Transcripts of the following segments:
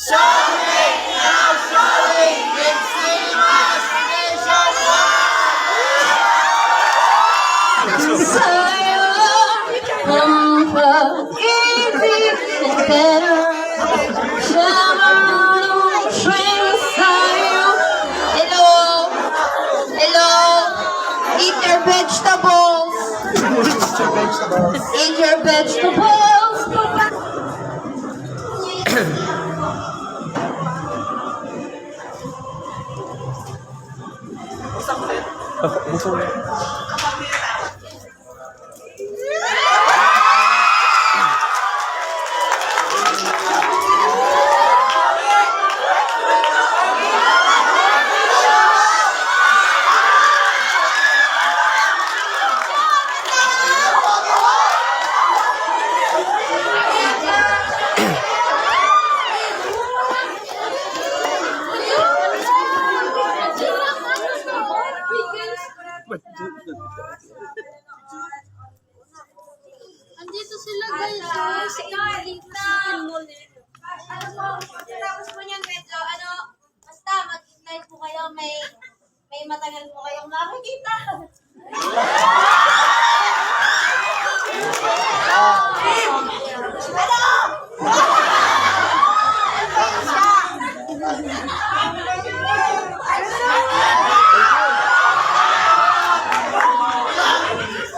Showing, now showing, it's Cinemas Nationwide! Sa'yo ang pag-ibig na pera siya marunong train sa'yo. Hello, hello, eat your vegetables. Eat your vegetables. Andito sila guys. Si Marita. Ano po, tapos po niyan medyo, basta mag-smile po kayo, may matagal po kayong makikita.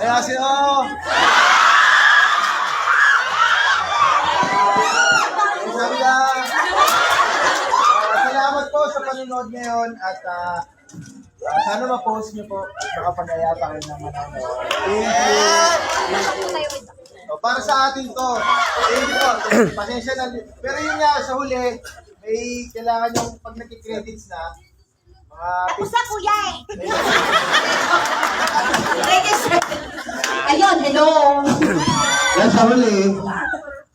Ayan si O! Sabi ka! Salamat po sa panonood ngayon at sana ma-post niyo po makapag-aya pa kayo ng manonood. Thank you! O, para sa atin to. Thank you po. Pasensya na. Pero yun nga, sa huli, may kailangan yung pag nag-credits na, mga... Sa kuya eh. Ayun, hello. Yan sa huli,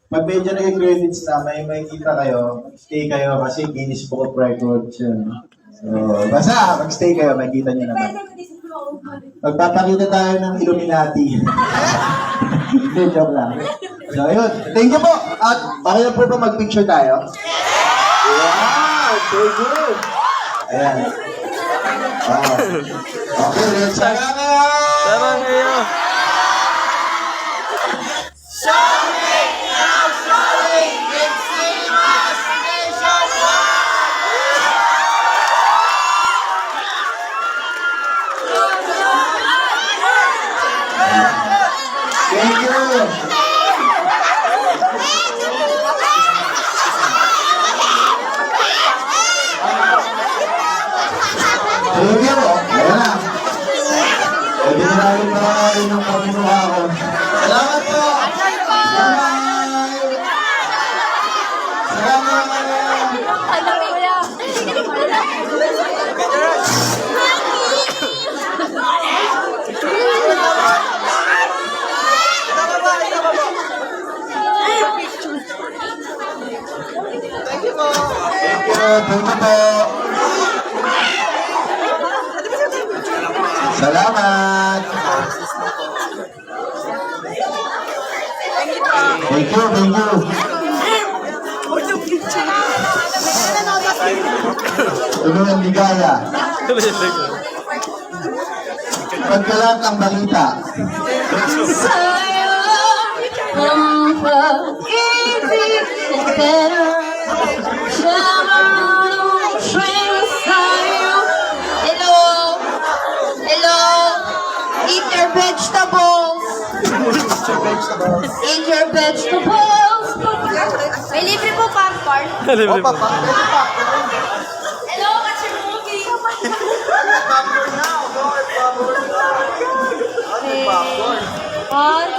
pag medyo nag-credits na, may kita kayo, stay kayo kasi Guinness Book of Records yun. So, basta, mag-stay kayo, makikita nyo naman. Magpapakita tayo ng Illuminati. Hindi, joke lang. So, ayun. Thank you po. At bakit na po ba mag-picture tayo? Wow! So good! Ayan. Wow. Okay, let's go. Tara kayo! Showing! Now showing! It's Cinemas Nationwide! Thank you! Thank you! Ayan na. Pwede na namin marami ng pagkinuha ko. Salamat po! Bye! Salamat! Thank you po! Thank you po! Salamat! Thank you, thank you! Tuloy ang ligaya. Pagkalat ang balita. Sa'yo ang pag-ibig na pera siya marunong train sa'yo. Hello, hello, eat your vegetables. Eat your vegetables. May libre po popcorn. O, papa. Hello, what's your movie? Popcorn now. Popcorn. Ano yung popcorn? One,